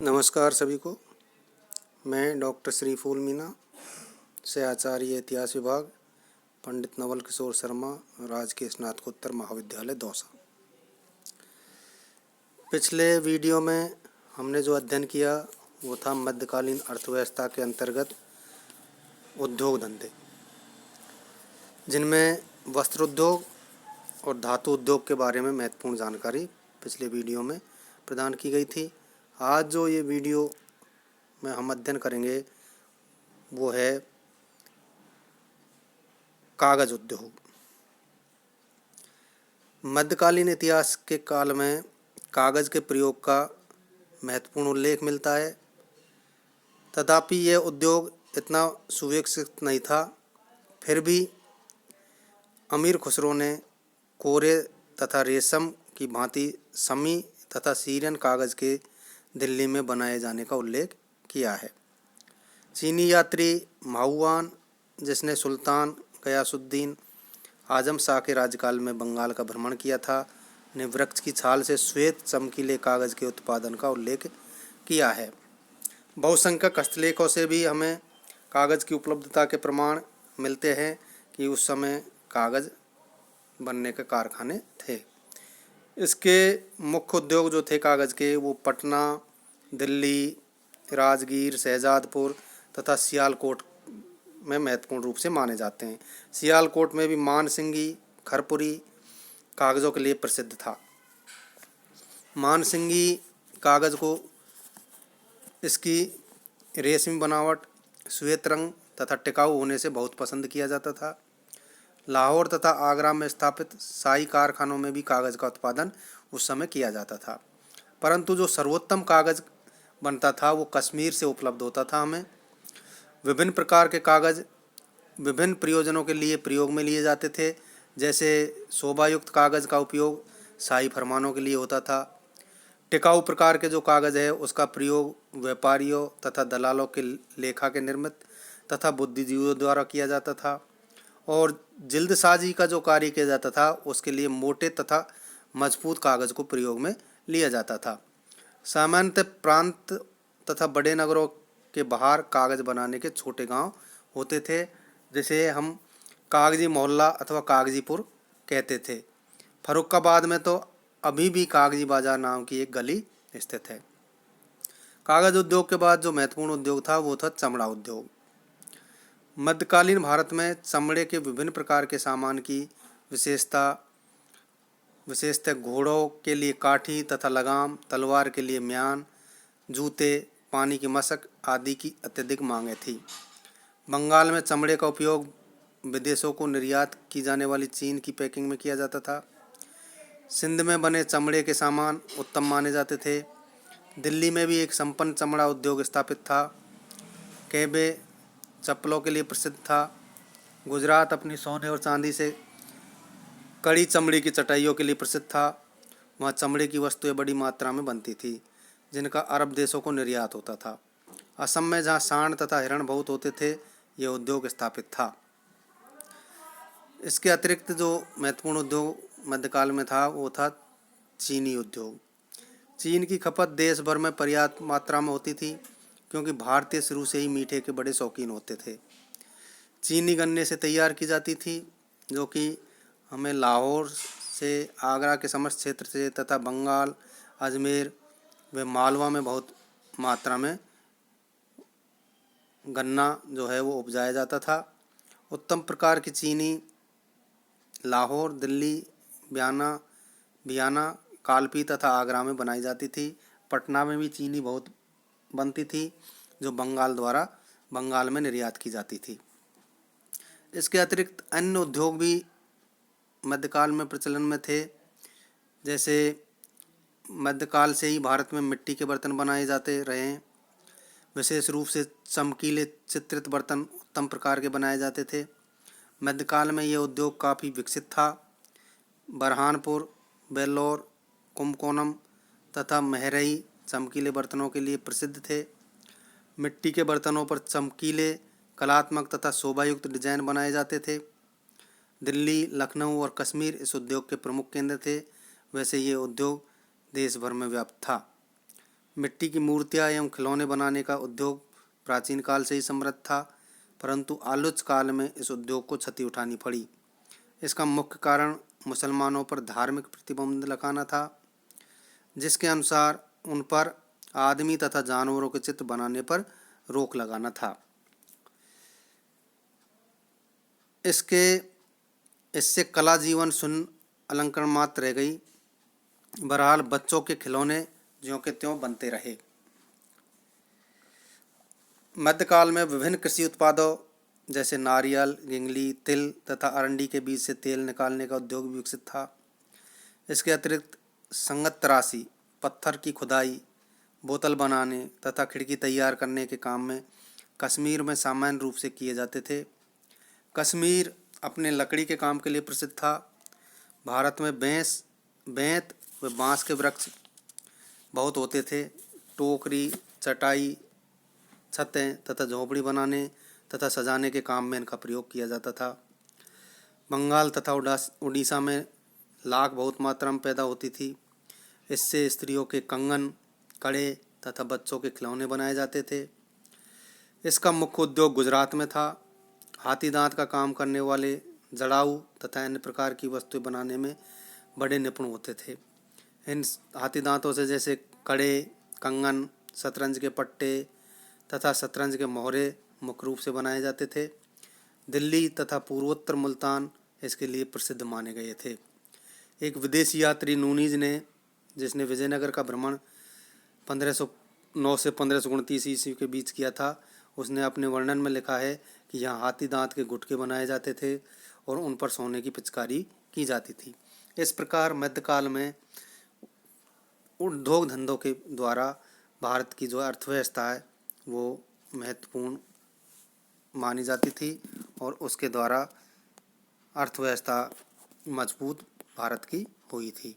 नमस्कार सभी को। मैं डॉक्टर श्री फूल मीना से आचार्य इतिहास विभाग पंडित नवल किशोर शर्मा राजकीय स्नातकोत्तर महाविद्यालय दौसा। पिछले वीडियो में हमने जो अध्ययन किया वो था मध्यकालीन अर्थव्यवस्था के अंतर्गत उद्योग धंधे, जिनमें वस्त्र उद्योग और धातु उद्योग के बारे में महत्वपूर्ण जानकारी पिछले वीडियो में प्रदान की गई थी। आज जो ये वीडियो में हम अध्ययन करेंगे वो है कागज उद्योग। मध्यकालीन इतिहास के काल में कागज के प्रयोग का महत्वपूर्ण उल्लेख मिलता है, तथापि यह उद्योग इतना सुविकसित नहीं था। फिर भी अमीर खुसरो ने कोरे तथा रेशम की भांति समी तथा सीरियन कागज के दिल्ली में बनाए जाने का उल्लेख किया है। चीनी यात्री माहुआन, जिसने सुल्तान गयासुद्दीन आजम शाह के राज्यकाल में बंगाल का भ्रमण किया था, ने वृक्ष की छाल से श्वेत चमकीले कागज के उत्पादन का उल्लेख किया है। बहुसंख्यक हस्तलेखों से भी हमें कागज की उपलब्धता के प्रमाण मिलते हैं कि उस समय कागज बनने के कारखाने थे। इसके मुख्य उद्योग जो थे कागज के, वो पटना, दिल्ली, राजगीर, शहजादपुर तथा सियालकोट में महत्वपूर्ण रूप से माने जाते हैं। सियालकोट में भी मानसिंगी खरपुरी कागज़ों के लिए प्रसिद्ध था। मानसिंगी कागज़ को इसकी रेशमी बनावट, श्वेत रंग तथा टिकाऊ होने से बहुत पसंद किया जाता था। लाहौर तथा आगरा में स्थापित शाही कारखानों में भी कागज़ का उत्पादन उस समय किया जाता था, परंतु जो सर्वोत्तम कागज़ बनता था वो कश्मीर से उपलब्ध होता था। हमें विभिन्न प्रकार के कागज़ विभिन्न प्रयोजनों के लिए प्रयोग में लिए जाते थे। जैसे शोभायुक्त कागज़ का उपयोग शाही फरमानों के लिए होता था। टिकाऊ प्रकार के जो कागज़ है उसका प्रयोग व्यापारियों तथा दलालों के लेखा के निर्मित तथा बुद्धिजीवियों द्वारा किया जाता था। और जिल्दसाजी का जो कार्य किया जाता था उसके लिए मोटे तथा मजबूत कागज़ को प्रयोग में लिया जाता था। सामान्यतः प्रांत तथा बड़े नगरों के बाहर कागज़ बनाने के छोटे गांव होते थे, जिसे हम कागजी मोहल्ला अथवा कागजीपुर कहते थे। फर्रुखाबाद में तो अभी भी कागजी बाजार नाम की एक गली स्थित है। कागज़ उद्योग के बाद जो महत्वपूर्ण उद्योग था वो था चमड़ा उद्योग। मध्यकालीन भारत में चमड़े के विभिन्न प्रकार के सामान की विशेषतः घोड़ों के लिए काठी तथा लगाम, तलवार के लिए म्यान, जूते, पानी की मशक आदि की अत्यधिक मांगें थी। बंगाल में चमड़े का उपयोग विदेशों को निर्यात की जाने वाली चीन की पैकिंग में किया जाता था। सिंध में बने चमड़े के सामान उत्तम माने जाते थे। दिल्ली में भी एक संपन्न चमड़ा उद्योग स्थापित था। कैबे चप्पलों के लिए प्रसिद्ध था। गुजरात अपनी सोने और चांदी से कड़ी चमड़ी की चटाइयों के लिए प्रसिद्ध था। वहाँ चमड़े की वस्तुएं बड़ी मात्रा में बनती थी, जिनका अरब देशों को निर्यात होता था। असम में जहाँ सांड तथा हिरण बहुत होते थे, यह उद्योग स्थापित था। इसके अतिरिक्त जो महत्वपूर्ण उद्योग मध्यकाल में था वो था चीनी उद्योग। चीन की खपत देश भर में पर्याप्त मात्रा में होती थी, क्योंकि भारतीय शुरू से ही मीठे के बड़े शौकीन होते थे। चीनी गन्ने से तैयार की जाती थी, जो कि हमें लाहौर से, आगरा के समस्त क्षेत्र से तथा बंगाल, अजमेर व मालवा में बहुत मात्रा में गन्ना जो है वो उपजाया जाता था। उत्तम प्रकार की चीनी लाहौर, दिल्ली, बियाना, कालपी तथा आगरा में बनाई जाती थी। पटना में भी चीनी बहुत बनती थी, जो बंगाल में निर्यात की जाती थी। इसके अतिरिक्त अन्य उद्योग भी मध्यकाल में प्रचलन में थे। जैसे मध्यकाल से ही भारत में मिट्टी के बर्तन बनाए जाते रहे हैं। विशेष रूप से चमकीले चित्रित बर्तन उत्तम प्रकार के बनाए जाते थे। मध्यकाल में यह उद्योग काफ़ी विकसित था। बरहानपुर, वेल्लोर, कुंभकोणम तथा महरई चमकीले बर्तनों के लिए प्रसिद्ध थे। मिट्टी के बर्तनों पर चमकीले, कलात्मक तथा शोभायुक्त डिजाइन बनाए जाते थे। दिल्ली, लखनऊ और कश्मीर इस उद्योग के प्रमुख केंद्र थे। वैसे ये उद्योग देश भर में व्याप्त था। मिट्टी की मूर्तियाँ एवं खिलौने बनाने का उद्योग प्राचीन काल से ही समृद्ध था, परंतु आलुच काल में इस उद्योग को क्षति उठानी पड़ी। इसका मुख्य कारण मुसलमानों पर धार्मिक प्रतिबंध लगाना था, जिसके अनुसार उन पर आदमी तथा जानवरों के चित्र बनाने पर रोक लगाना था। इससे कला जीवन शून्य अलंकरण मात्र रह गई। बहरहाल बच्चों के खिलौने ज्यों के त्यों बनते रहे। मध्यकाल में विभिन्न कृषि उत्पादों जैसे नारियल, गिंगली, तिल तथा अरंडी के बीज से तेल निकालने का उद्योग भी विकसित था। इसके अतिरिक्त संगत तराशी, पत्थर की खुदाई, बोतल बनाने तथा खिड़की तैयार करने के काम में कश्मीर में सामान्य रूप से किए जाते थे। कश्मीर अपने लकड़ी के काम के लिए प्रसिद्ध था। भारत में बेंत व बांस के वृक्ष बहुत होते थे। टोकरी, चटाई, छतें तथा झोंपड़ी बनाने तथा सजाने के काम में इनका प्रयोग किया जाता था। बंगाल तथा उड़ीसा में लाख बहुत मात्रा में पैदा होती थी। इससे स्त्रियों के कंगन, कड़े तथा बच्चों के खिलौने बनाए जाते थे। इसका मुख्य उद्योग गुजरात में था। हाथी दांत का काम करने वाले जड़ाऊ तथा अन्य प्रकार की वस्तुएं बनाने में बड़े निपुण होते थे। इन हाथी दांतों से जैसे कड़े, कंगन, शतरंज के पट्टे तथा शतरंज के मोहरे मुख्य रूप से बनाए जाते थे। दिल्ली तथा पूर्वोत्तर मुल्तान इसके लिए प्रसिद्ध माने गए थे। एक विदेशी यात्री नूनीज ने, जिसने विजयनगर का भ्रमण 1509 से 1529 ईस्वी के बीच किया था, उसने अपने वर्णन में लिखा है कि यहाँ हाथी दांत के गुटके बनाए जाते थे और उन पर सोने की पिचकारी की जाती थी। इस प्रकार मध्यकाल में उद्योग धंधों के द्वारा भारत की जो अर्थव्यवस्था है वो महत्वपूर्ण मानी जाती थी और उसके द्वारा अर्थव्यवस्था मजबूत भारत की हुई थी।